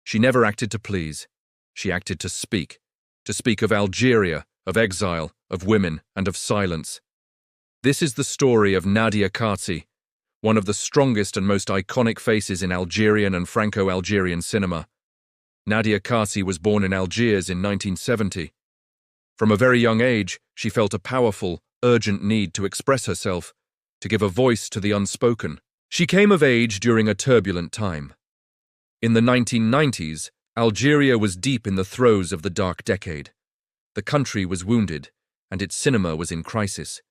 She never acted to please. She acted to speak of Algeria, of exile, of women, and of silence. This is the story of Nadia Kaci, one of the strongest and most iconic faces in Algerian and Franco-Algerian cinema. Nadia Kaci was born in Algiers in 1970. From a very young age, she felt a powerful, urgent need to express herself, to give a voice to the unspoken. She came of age during a turbulent time. In the 1990s, Algeria was deep in the throes of the dark decade. The country was wounded, and its cinema was in crisis.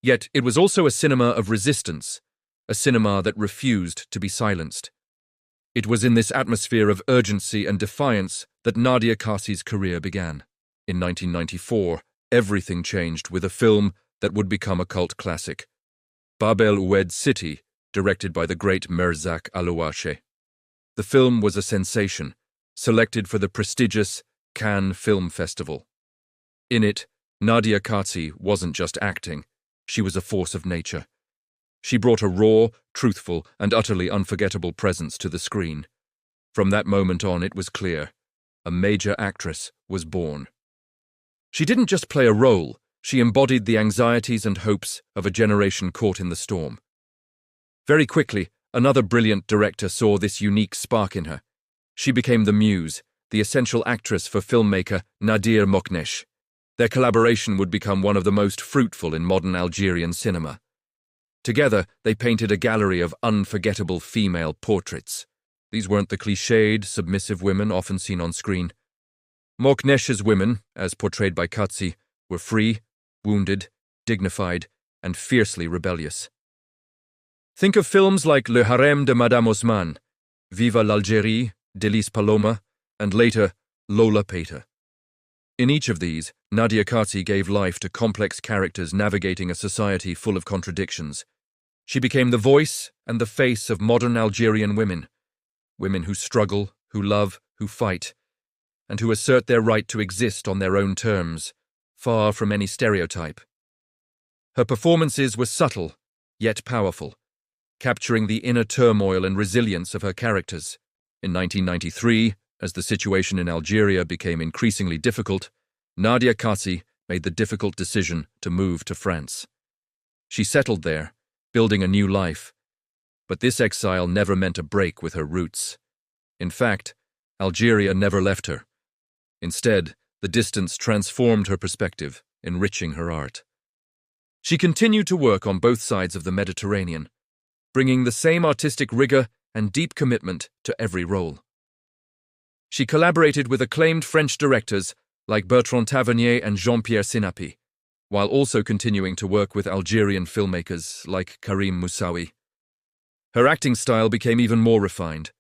Yet it was also a cinema of resistance, a cinema that refused to be silenced. It was in this atmosphere of urgency and defiance that Nadia Kaci's career began. In 1994, everything changed with a film that would become a cult classic, Bab El Oued City, directed by the great Merzak Alouache. The film was a sensation, selected for the prestigious Cannes Film Festival. In it, Nadia Kaci wasn't just acting, she was a force of nature. She brought a raw, truthful, and utterly unforgettable presence to the screen. From that moment on, it was clear, a major actress was born. She didn't just play a role, she embodied the anxieties and hopes of a generation caught in the storm. Very quickly, another brilliant director saw this unique spark in her. She became the muse, the essential actress for filmmaker Nadir Moknèche. Their collaboration would become one of the most fruitful in modern Algerian cinema. Together, they painted a gallery of unforgettable female portraits. These weren't the cliched, submissive women often seen on screen. Moknèche's women, as portrayed by Kaci, were free, wounded, dignified, and fiercely rebellious. Think of films like Le Harem de Madame Osman, Viva l'Algérie, d'Elise Paloma, and later, Lola Pater. In each of these, Nadia Kaci gave life to complex characters navigating a society full of contradictions. She became the voice and the face of modern Algerian women, women who struggle, who love, who fight, and who assert their right to exist on their own terms, far from any stereotype. Her performances were subtle, yet powerful, capturing the inner turmoil and resilience of her characters. In 1993, as the situation in Algeria became increasingly difficult, Nadia Kaci made the difficult decision to move to France. She settled there, building a new life. But this exile never meant a break with her roots. In fact, Algeria never left her. Instead, the distance transformed her perspective, enriching her art. She continued to work on both sides of the Mediterranean, bringing the same artistic rigor and deep commitment to every role. She collaborated with acclaimed French directors like Bertrand Tavernier and Jean-Pierre Sinapi, while also continuing to work with Algerian filmmakers like Karim Moussaoui. Her acting style became even more refined.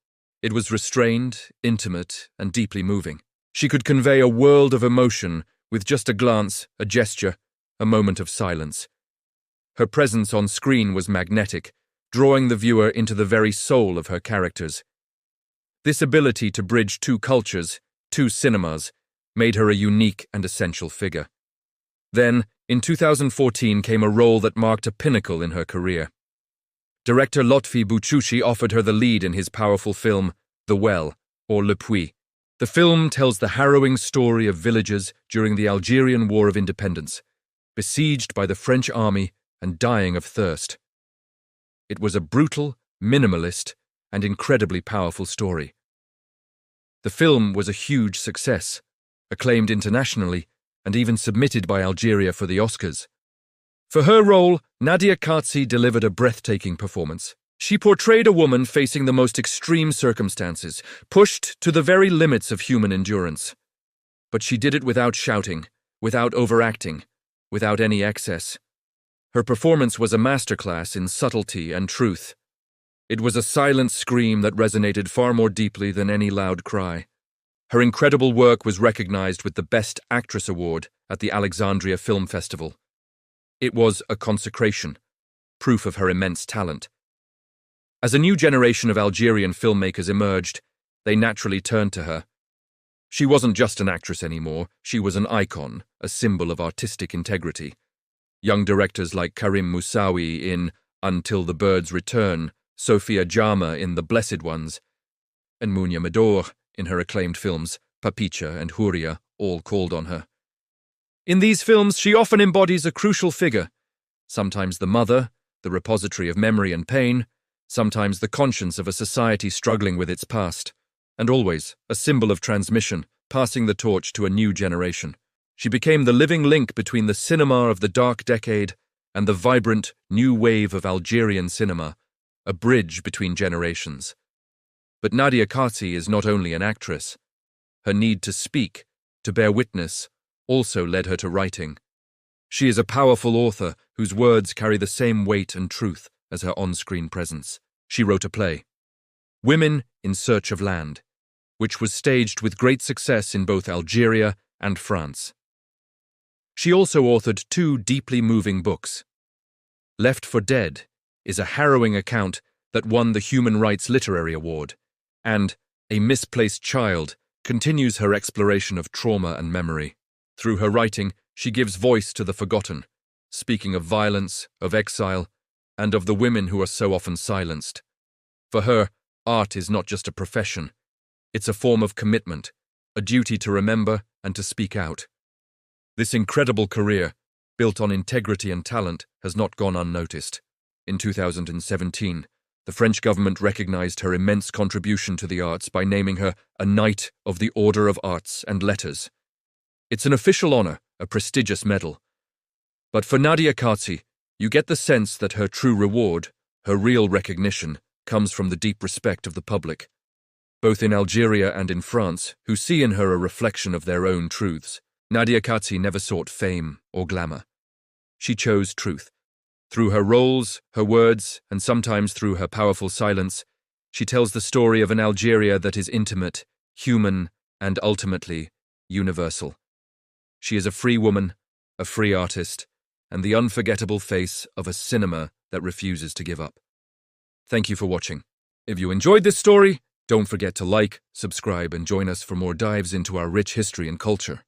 It was restrained, intimate, and deeply moving. She could convey a world of emotion with just a glance, a gesture, a moment of silence. Her presence on screen was magnetic, drawing the viewer into the very soul of her characters. This ability to bridge two cultures, two cinemas, made her a unique and essential figure. Then, in 2014 came a role that marked a pinnacle in her career. Director Lotfi Bouchouchi offered her the lead in his powerful film, The Well, or Le Puits. The film tells the harrowing story of villagers during the Algerian War of Independence, besieged by the French army and dying of thirst. It was a brutal, minimalist, and incredibly powerful story. The film was a huge success, acclaimed internationally, and even submitted by Algeria for the Oscars. For her role, Nadia Kaci delivered a breathtaking performance. She portrayed a woman facing the most extreme circumstances, pushed to the very limits of human endurance. But she did it without shouting, without overacting, without any excess. Her performance was a masterclass in subtlety and truth. It was a silent scream that resonated far more deeply than any loud cry. Her incredible work was recognized with the Best Actress Award at the Alexandria Film Festival. It was a consecration, proof of her immense talent. As a new generation of Algerian filmmakers emerged, they naturally turned to her. She wasn't just an actress anymore, she was an icon, a symbol of artistic integrity. Young directors like Karim Moussaoui in Until the Birds Return, Sophia Jama in The Blessed Ones, and Mounia Mador in her acclaimed films, Papicha and Huria, all called on her. In these films, she often embodies a crucial figure, sometimes the mother, the repository of memory and pain, sometimes the conscience of a society struggling with its past, and always a symbol of transmission, passing the torch to a new generation. She became the living link between the cinema of the dark decade and the vibrant new wave of Algerian cinema, a bridge between generations. But Nadia Kaci is not only an actress. Her need to speak, to bear witness, also led her to writing. She is a powerful author whose words carry the same weight and truth as her on-screen presence. She wrote a play, Women in Search of Land, which was staged with great success in both Algeria and France. She also authored 2 deeply moving books. Left for Dead is a harrowing account that won the Human Rights Literary Award, and A Misplaced Child continues her exploration of trauma and memory. Through her writing, she gives voice to the forgotten, speaking of violence, of exile, and of the women who are so often silenced. For her, art is not just a profession. It's a form of commitment, a duty to remember and to speak out. This incredible career, built on integrity and talent, has not gone unnoticed. In 2017, the French government recognized her immense contribution to the arts by naming her a Knight of the Order of Arts and Letters. It's an official honor, a prestigious medal. But for Nadia Kaci, you get the sense that her true reward, her real recognition, comes from the deep respect of the public, both in Algeria and in France, who see in her a reflection of their own truths. Nadia Kaci never sought fame or glamour. She chose truth. Through her roles, her words, and sometimes through her powerful silence, she tells the story of an Algeria that is intimate, human, and ultimately universal. She is a free woman, a free artist, and the unforgettable face of a cinema that refuses to give up. Thank you for watching. If you enjoyed this story, don't forget to like, subscribe, and join us for more dives into our rich history and culture.